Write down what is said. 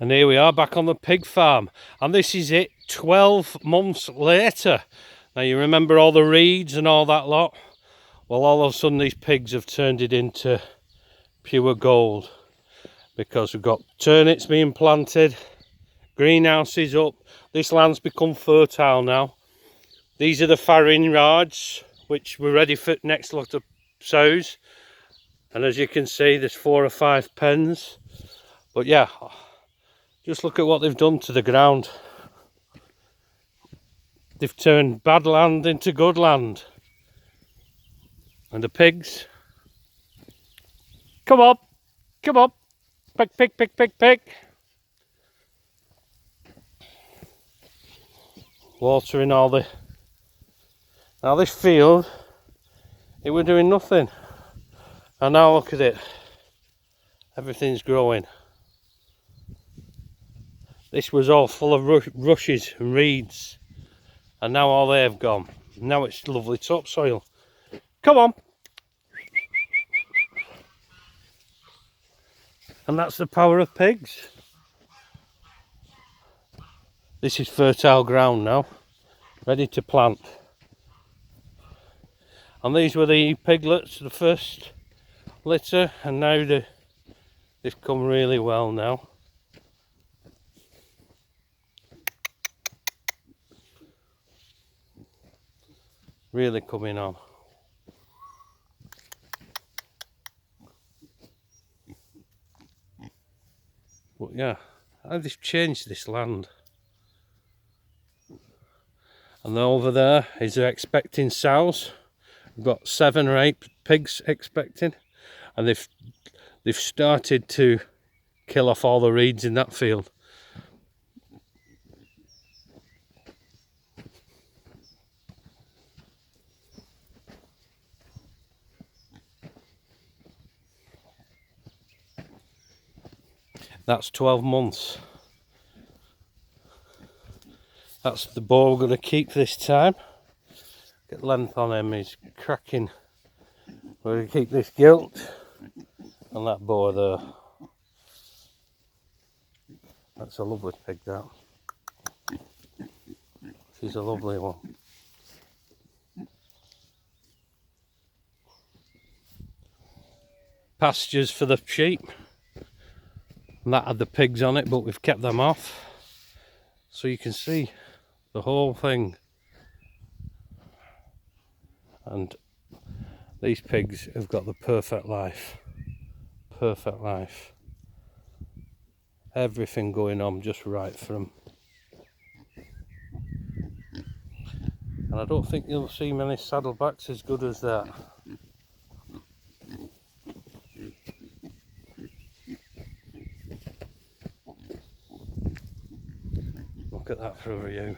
And here we are back on the pig farm, and this is it 12 months later. Now you remember all the reeds and all that lot? Well, all of a sudden these pigs have turned it into pure gold, because we've got turnips being planted, greenhouses up, this land's become fertile now. These are the farrowing yards which we're ready for next lot of sows, and as you can see there's 4 or 5 pens. But yeah, just look at what they've done to the ground. They've turned bad land into good land. And the pigs, come on, come on, pick, pick, pick, pick, pick. Watering all the, now this field, it were doing nothing. And now look at it, everything's growing. This was all full of rushes and reeds, and now all they have gone. Now it's lovely topsoil. Come on. And that's the power of pigs. This is fertile ground now, ready to plant. And these were the piglets, the first litter, and now they've come really well now. Really coming on. But yeah, I've just changed this land. And over there is they're expecting sows. We've got 7 or 8 pigs expecting, and they've started to kill off all the reeds in that field. That's 12 months. That's the boar we're going to keep this time. Get length on him, he's cracking. We're going to keep this gilt and that boar there. That's a lovely pig, that. She's a lovely one. Pastures for the sheep. And that had the pigs on it, but we've kept them off. So you can see the whole thing. And these pigs have got the perfect life. Perfect life. Everything going on just right for them. And I don't think you'll see many saddlebacks as good as that. Look at that for a view.